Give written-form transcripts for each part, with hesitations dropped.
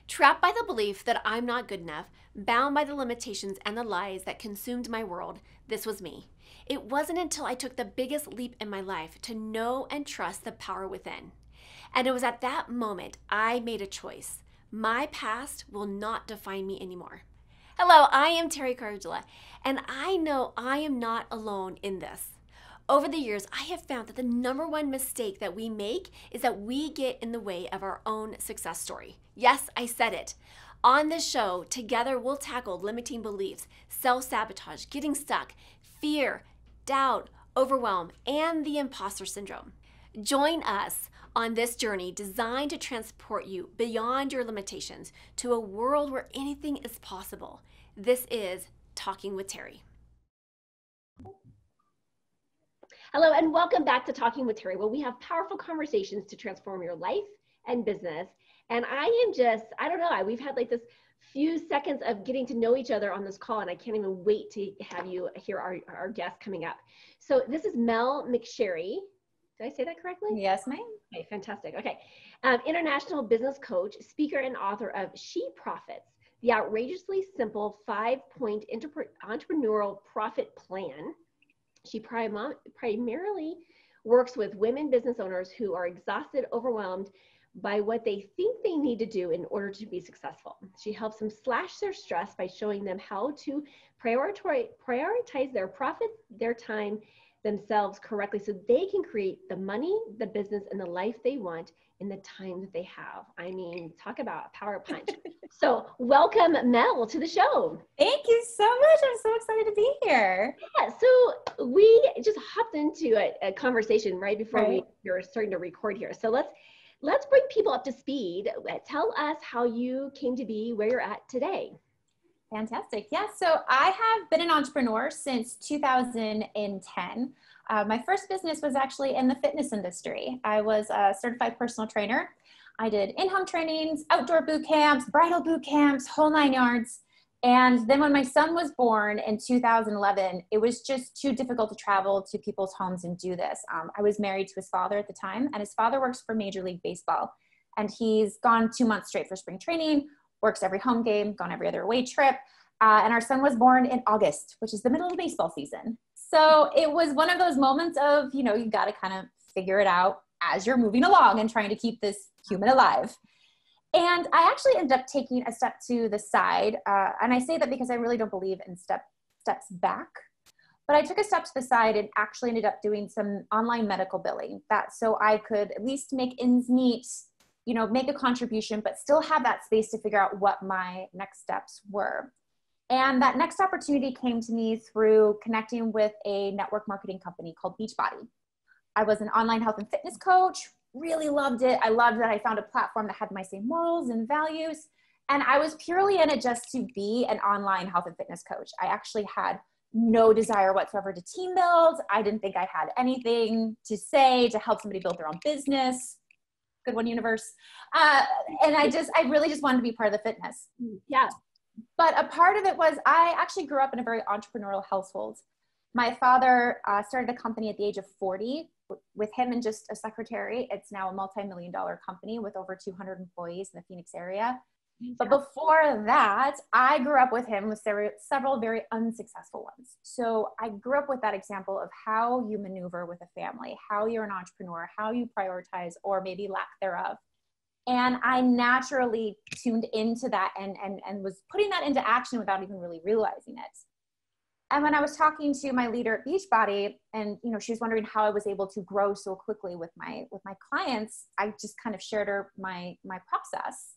Trapped by the belief that I'm not good enough, bound by the limitations and the lies that consumed my world, this was me. It wasn't until I took the biggest leap in my life to know and trust the power within. And it was at that moment I made a choice. My past will not define me anymore. Hello, I am Teri, and I know I am not alone in this. Over the years, I have found that the number one mistake that we make is that we get in the way of our own success story. Yes, I said it. On this show, together we'll tackle limiting beliefs, self-sabotage, getting stuck, fear, doubt, overwhelm, and the imposter syndrome. Join us on this journey designed to transport you beyond your limitations to a world where anything is possible. This is Talking with Teri. Hello, and welcome back to Talking with Teri, where we have powerful conversations to transform your life and business. And I don't know, we've had like this few seconds of getting to know each other on this call, and I can't even wait to have you hear our guest coming up. So this is Mel McSherry. Did I say that correctly? Yes, ma'am. Okay, fantastic. Okay. International business coach, speaker, and author of She Profits, the outrageously simple 5-point entrepreneurial profit plan. She primarily works with women business owners who are exhausted, overwhelmed by what they think they need to do in order to be successful. She helps them slash their stress by showing them how to prioritize their profits, their time, themselves correctly so they can create the money, the business, and the life they want in the time that they have. I mean, talk about a power punch. So welcome, Mel, to the show. Thank you so much. I'm so excited to be here. Yeah, so we just hopped into a conversation right before we were starting to record here. So let's bring people up to speed. Tell us how you came to be where you're at today. Fantastic. Yeah, so I have been an entrepreneur since 2010. My first business was actually in the fitness industry. I was a certified personal trainer. I did in-home trainings, outdoor boot camps, bridal boot camps, whole 9 yards. And then when my son was born in 2011, it was just too difficult to travel to people's homes and do this. I was married to his father at the time, and his father works for Major League Baseball. And he's gone 2 months straight for spring training, works every home game, gone every other away trip. And our son was born in August, which is the middle of the baseball season. So it was one of those moments of, you got to kind of figure it out as you're moving along and trying to keep this human alive. And I actually ended up taking a step to the side. And I say that because I really don't believe in steps back. But I took a step to the side and actually ended up doing some online medical billing so I could at least make ends meet, make a contribution, but still have that space to figure out what my next steps were. And that next opportunity came to me through connecting with a network marketing company called Beachbody. I was an online health and fitness coach, really loved it. I loved that I found a platform that had my same morals and values. And I was purely in it just to be an online health and fitness coach. I actually had no desire whatsoever to team build. I didn't think I had anything to say to help somebody build their own business. Good one, universe. And I really just wanted to be part of the fitness. Yeah. But a part of it was I actually grew up in a very entrepreneurial household. My father started a company at the age of 40 with him and just a secretary. It's now a multi-million-dollar company with over 200 employees in the Phoenix area. But before that, I grew up with him with several very unsuccessful ones. So I grew up with that example of how you maneuver with a family, how you're an entrepreneur, how you prioritize or maybe lack thereof. And I naturally tuned into that and was putting that into action without even really realizing it. And when I was talking to my leader at Beachbody, and she was wondering how I was able to grow so quickly with my clients, I just kind of shared her my process.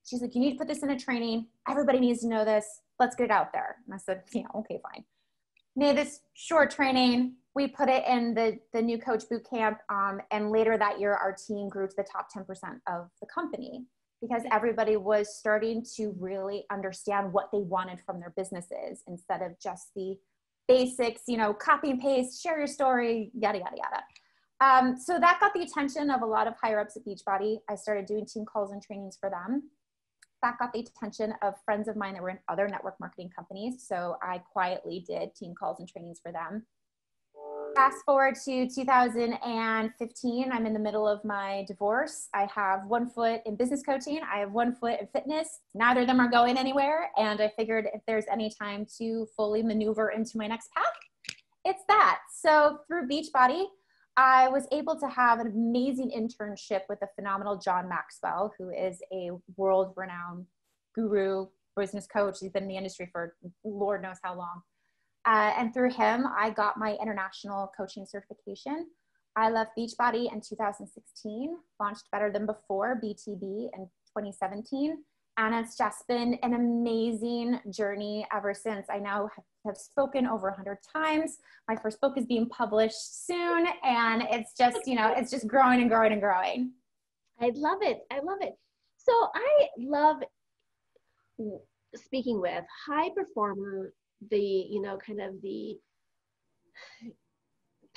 She's like, you need to put this in a training. Everybody needs to know this. Let's get it out there. And I said, okay, fine. Made this short training. We put it in the new coach boot camp. And later that year, our team grew to the top 10% of the company because everybody was starting to really understand what they wanted from their businesses instead of just the basics, copy and paste, share your story, yada, yada, yada. So that got the attention of a lot of higher ups at Beachbody. I started doing team calls and trainings for them. That got the attention of friends of mine that were in other network marketing companies. So I quietly did team calls and trainings for them. Fast forward to 2015, I'm in the middle of my divorce. I have one foot in business coaching. I have one foot in fitness. Neither of them are going anywhere. And I figured if there's any time to fully maneuver into my next path, it's that. So through Beachbody, I was able to have an amazing internship with the phenomenal John Maxwell, who is a world-renowned guru, business coach. He's been in the industry for Lord knows how long. And through him, I got my international coaching certification. I left Beachbody in 2016, launched Better Than Before, BTB, in 2017. And it's just been an amazing journey ever since. I now have spoken over 100 times. My first book is being published soon. And it's just, it's just growing and growing and growing. I love it. I love it. So I love speaking with high performer, the, kind of the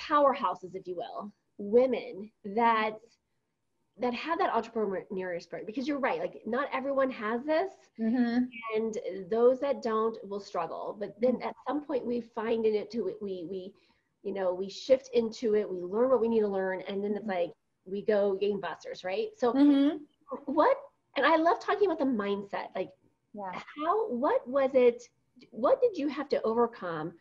powerhouses, if you will, women that have that entrepreneurial spirit, because you're right, like not everyone has this, and those that don't will struggle. But then at some point we find in it too, we shift into it, we learn what we need to learn, and then it's like we go gangbusters, right? So and I love talking about the mindset, like what was it? What did you have to overcome?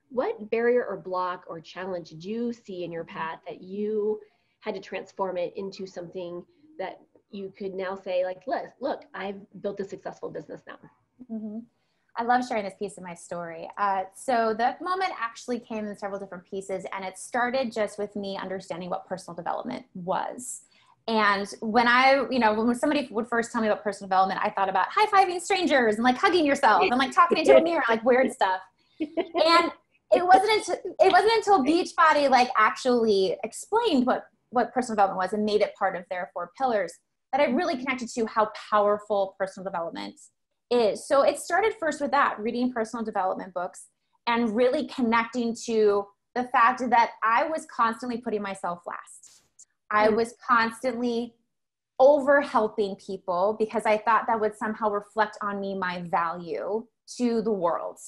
What barrier or block or challenge did you see in your path that you had to transform it into something that you could now say, like, look, I've built a successful business now? I love sharing this piece of my story. So the moment actually came in several different pieces, and it started just with me understanding what personal development was. And when when somebody would first tell me about personal development, I thought about high-fiving strangers and like hugging yourself and like talking into a mirror, like weird stuff. And it wasn't until Beachbody like actually explained what personal development was and made it part of their 4 pillars that I really connected to how powerful personal development is. So it started first with that, reading personal development books and really connecting to the fact that I was constantly putting myself last. I was constantly over helping people because I thought that would somehow reflect on me my value to the world.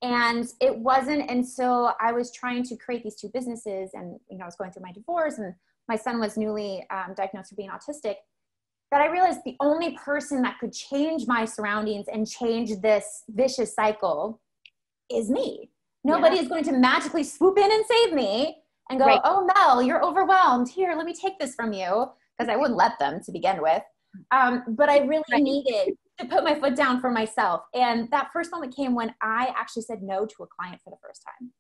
And it wasn't until I was trying to create these 2 businesses and, I was going through my divorce and my son was newly diagnosed with being autistic, that I realized the only person that could change my surroundings and change this vicious cycle is me. Nobody is going to magically swoop in and save me and go, oh, Mel, you're overwhelmed. Here, let me take this from you. Because I wouldn't let them to begin with. But I really needed to put my foot down for myself. And that first moment came when I actually said no to a client for the first time.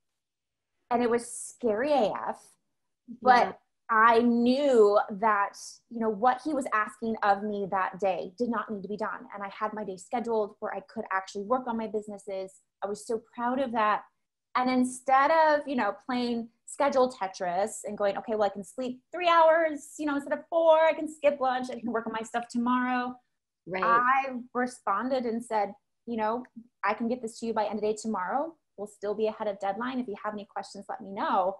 And it was scary AF. But I knew that, what he was asking of me that day did not need to be done. And I had my day scheduled where I could actually work on my businesses. I was so proud of that. And instead of, playing schedule Tetris and going, okay, well, I can sleep 3 hours, instead of 4, I can skip lunch, I can work on my stuff tomorrow. I responded and said, I can get this to you by end of day tomorrow. We'll still be ahead of deadline. If you have any questions, let me know.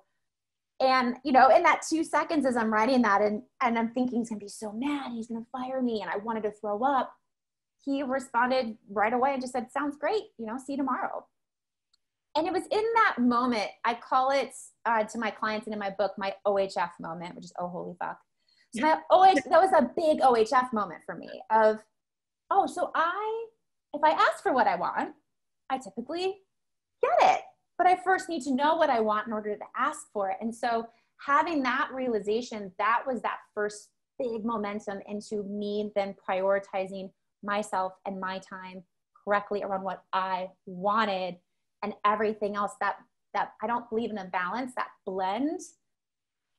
And, in that 2 seconds as I'm writing that and I'm thinking he's going to be so mad, he's going to fire me. And I wanted to throw up. He responded right away and just said, sounds great. See you tomorrow. And it was in that moment, I call it to my clients and in my book, my OHF moment, which is, oh, holy fuck. So that was a big OHF moment for me of, so if I ask for what I want, I typically get it. But I first need to know what I want in order to ask for it. And so having that realization, that was that first big momentum into me then prioritizing myself and my time correctly around what I wanted. And everything else that I don't believe in a balance, that blend,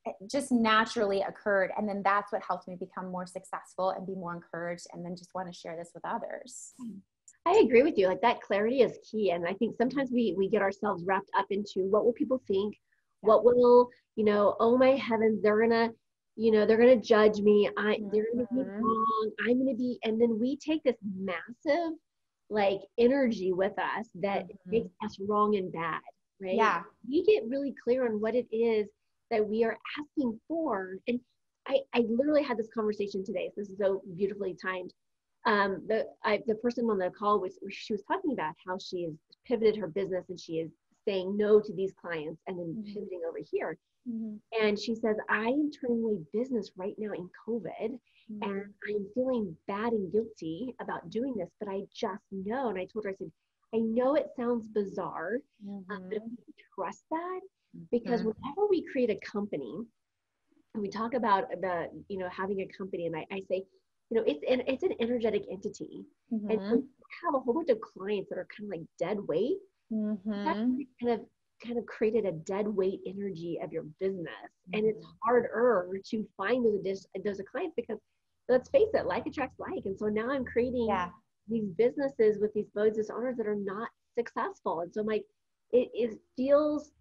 it just naturally occurred. And then that's what helped me become more successful and be more encouraged and then just want to share this with others. I agree with you. Like that clarity is key. And I think sometimes we get ourselves wrapped up into what will people think? What will, oh my heavens, they're going to judge me. They're going to make me wrong. I'm going to be, and then we take this massive like energy with us that makes us wrong and bad, right? Yeah. We get really clear on what it is that we are asking for. And I literally had this conversation today. So this is so beautifully timed. The person on the call she was talking about how she has pivoted her business and she is saying no to these clients and then pivoting over here. And she says, I am turning away business right now in COVID, and I'm feeling bad and guilty about doing this, but I just know. And I told her, I said, I know it sounds bizarre, but if you trust that, because whenever we create a company, and we talk about having a company, and I say, it's an energetic entity. And so you have a whole bunch of clients that are kind of like dead weight. That kind of created a dead weight energy of your business. And it's harder to find those clients, because let's face it, like attracts like. And so now I'm creating these businesses with these business owners that are not successful. And so it feels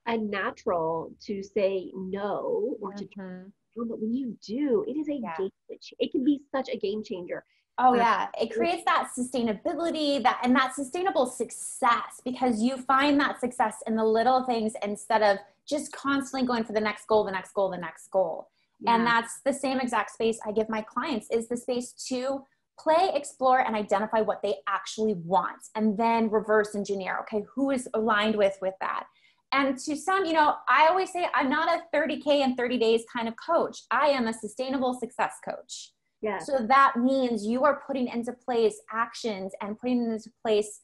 unnatural to say no or to try, but when you do, it is a game changer. It can be such a game changer. Oh yeah. It creates that sustainability and that sustainable success, because you find that success in the little things instead of just constantly going for the next goal, the next goal, the next goal. Yeah. And that's the same exact space I give my clients, is the space to play, explore, and identify what they actually want. And then reverse engineer. Okay, who is aligned with that? And to some, I always say I'm not a 30K in 30 days kind of coach. I am a sustainable success coach. Yeah. So that means you are putting into place actions and putting into place,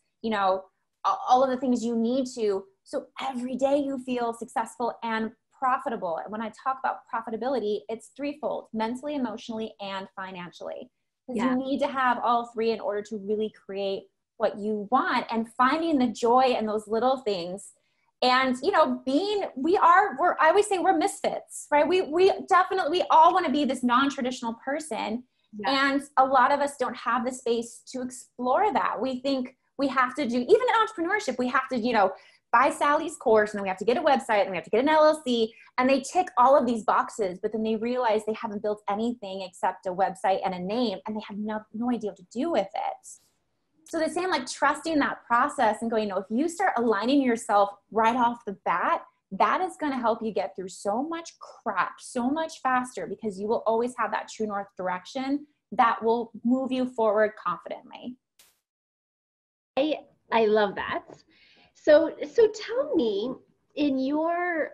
all of the things you need to. So every day you feel successful and profitable. And when I talk about profitability, it's threefold: mentally, emotionally, and financially. Because you need to have all three in order to really create what you want, and finding the joy in those little things. And, I always say we're misfits, right? We all want to be this non-traditional person. Yeah. And a lot of us don't have the space to explore that. We think we have to do, even in entrepreneurship, we have to, buy Sally's course, and then we have to get a website, and we have to get an LLC, and they tick all of these boxes, but then they realize they haven't built anything except a website and a name, and they have no idea what to do with it. So the same, like trusting that process and going, if you start aligning yourself right off the bat, that is going to help you get through so much crap so much faster, because you will always have that true north direction that will move you forward confidently. I love that. So tell me, in your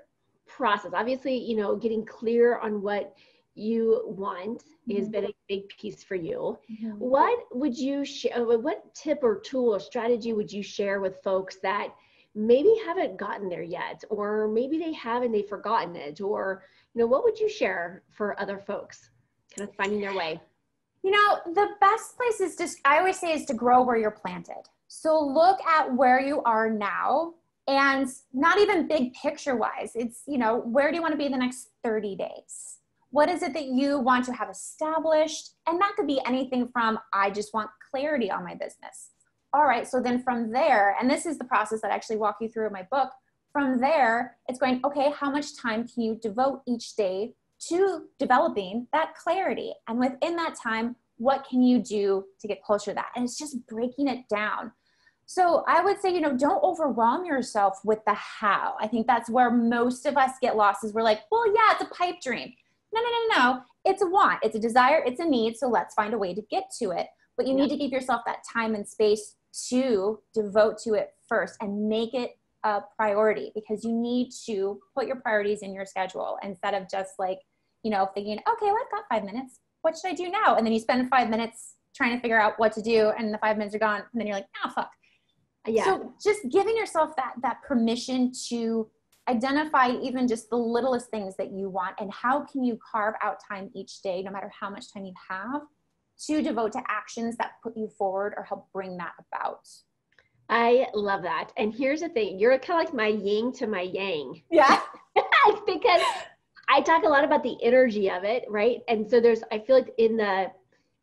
process, obviously, getting clear on what you want has been a big piece for you. What would you share? What tip or tool or strategy would you share with folks that maybe haven't gotten there yet, or maybe they have and they've forgotten it, or what would you share for other folks kind of finding their way? The best place is I always say, is to grow where you're planted. So look at where you are now, and not even big picture wise. It's, where do you want to be the next 30 days? What is it that you want to have established? And that could be anything from, I just want clarity on my business. All right. So then from there, and this is the process that I actually walk you through in my book. From there, it's going, okay, how much time can you devote each day to developing that clarity? And within that time, what can you do to get closer to that? And it's just breaking it down. So I would say, don't overwhelm yourself with the how. I think that's where most of us get lost, is we're like, well, yeah, it's a pipe dream. No. It's a want, it's a desire, it's a need. So let's find a way to get to it. But you need to give yourself that time and space to devote to it first and make it a priority, because you need to put your priorities in your schedule instead of just like, thinking, okay, well, I've got 5 minutes. What should I do now? And then you spend 5 minutes trying to figure out what to do, and the 5 minutes are gone. And then you're like, fuck. Yeah. So just giving yourself that permission to identify even just the littlest things that you want, and how can you carve out time each day, no matter how much time you have, to devote to actions that put you forward or help bring that about. I love that. And here's the thing, you're kind of like my yin to my yang. Yeah. Because I talk a lot about the energy of it, right? And so I feel like in the,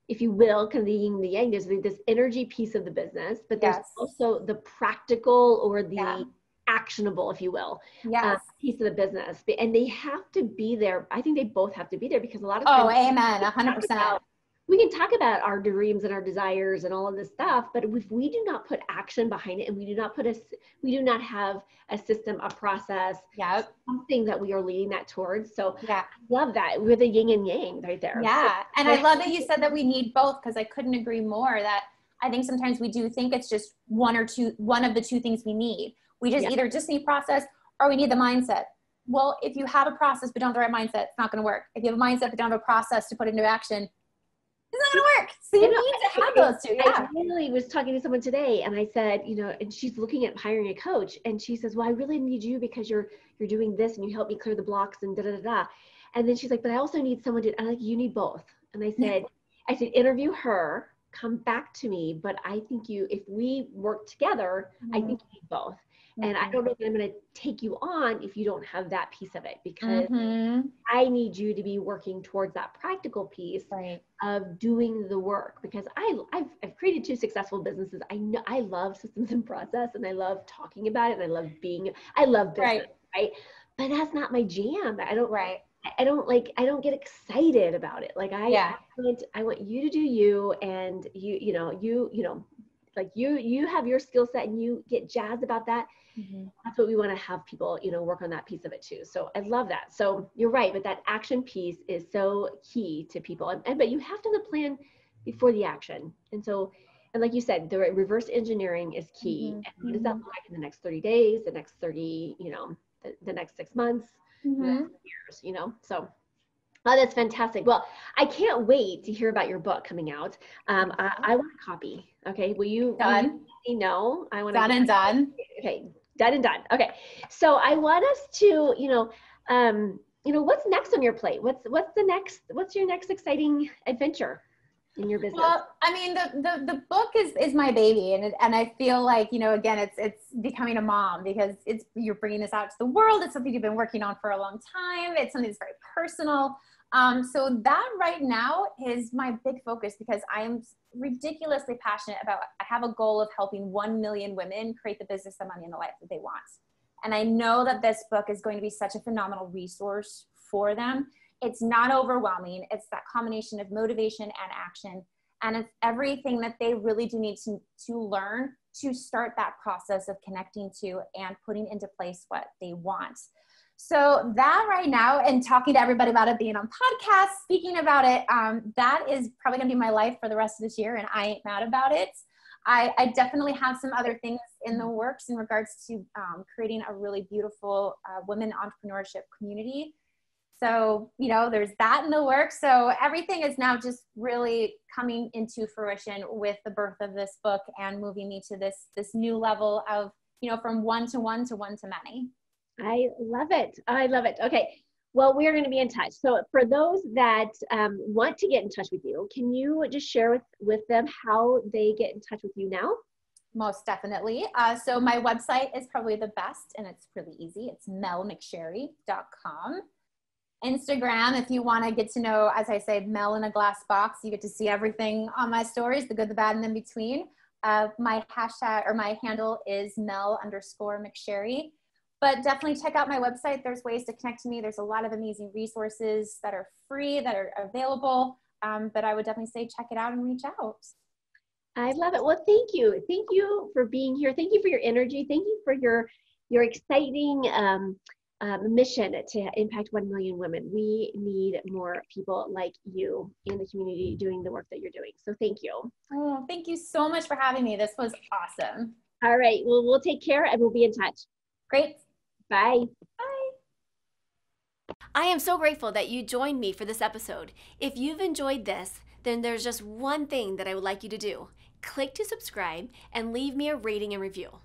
if you will, kind of the yin and the yang, there's this energy piece of the business, but there's also the practical or the actionable, if you will, piece of the business. And they have to be there. I think they both have to be there, because a lot of times, amen, 100%. We can talk about our dreams and our desires and all of this stuff, but if we do not put action behind it, and we do not have a system, a process, something that we are leading that towards. So I love that. We're the yin and yang right there. Yeah. So, and I love that you said that we need both, because I couldn't agree more. That I think sometimes we do think it's just one of the two things we need. We just either just need process or we need the mindset. Well, if you have a process but don't have the right mindset, it's not going to work. If you have a mindset but don't have a process to put into action, it's not going to work. So you need to have those two. Yeah. I really was talking to someone today and I said, and she's looking at hiring a coach and she says, well, I really need you because you're doing this and you help me clear the blocks and da da da da. And then she's like, but I also need someone to, I'm like, you need both. And I said, interview her, come back to me. But I think if we work together, I think you need both. And I don't know if I'm going to take you on if you don't have that piece of it, because I need you to be working towards that practical piece of doing the work, because I've created 2 successful businesses. I know I love systems and process and I love talking about it. And I love business, right? But that's not my jam. I don't get excited about it. Like I want you to do you, and you have your skill set and you get jazzed about that. That's what we want to have people, work on that piece of it too. So I love that. So you're right, but that action piece is so key to people. But you have to have a plan before the action. And like you said, the reverse engineering is key. And what does that look like in the next 30 days, the next 30, the next 6 months, the next years, So oh, that's fantastic. Well, I can't wait to hear about your book coming out. I want a copy. Okay. Will you let me know? I want done and done. Okay. Done and done. Okay. So I want us to, what's next on your plate? What's your next exciting adventure in your business? Well, I mean, the book is my baby, and I feel like, again, it's becoming a mom, because you're bringing this out to the world. It's something you've been working on for a long time. It's something that's very personal. So that right now is my big focus, because I am ridiculously passionate about, I have a goal of helping 1 million women create the business, the money, and the life that they want. And I know that this book is going to be such a phenomenal resource for them. It's not overwhelming. It's that combination of motivation and action. And it's everything that they really do need to learn to start that process of connecting to and putting into place what they want. So that right now, and talking to everybody about it, being on podcasts, speaking about it, that is probably going to be my life for the rest of this year. And I ain't mad about it. I definitely have some other things in the works in regards to creating a really beautiful women entrepreneurship community. So, there's that in the works. So everything is now just really coming into fruition with the birth of this book and moving me to this new level of, from one to one to one to many. I love it. I love it. Okay. Well, we are going to be in touch. So for those that want to get in touch with you, can you just share with them how they get in touch with you now? Most definitely. So my website is probably the best, and it's really easy. It's melmcsherry.com. Instagram, if you want to get to know, as I say, Mel in a glass box, you get to see everything on my stories, the good, the bad, and in between. My hashtag or my handle is Mel_McSherry. But definitely check out my website. There's ways to connect to me. There's a lot of amazing resources that are free, that are available. But I would definitely say check it out and reach out. I love it. Well, thank you. Thank you for being here. Thank you for your energy. Thank you for your exciting mission to impact 1 million women. We need more people like you in the community doing the work that you're doing. So thank you. Oh, thank you so much for having me. This was awesome. All right. Well, we'll take care and we'll be in touch. Great. Bye. Bye. I am so grateful that you joined me for this episode. If you've enjoyed this, then there's just one thing that I would like you to do. Click to subscribe and leave me a rating and review.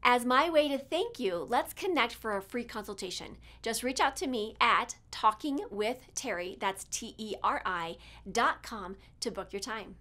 As my way to thank you, let's connect for a free consultation. Just reach out to me at talkingwithteri, that's TERI.com, to book your time.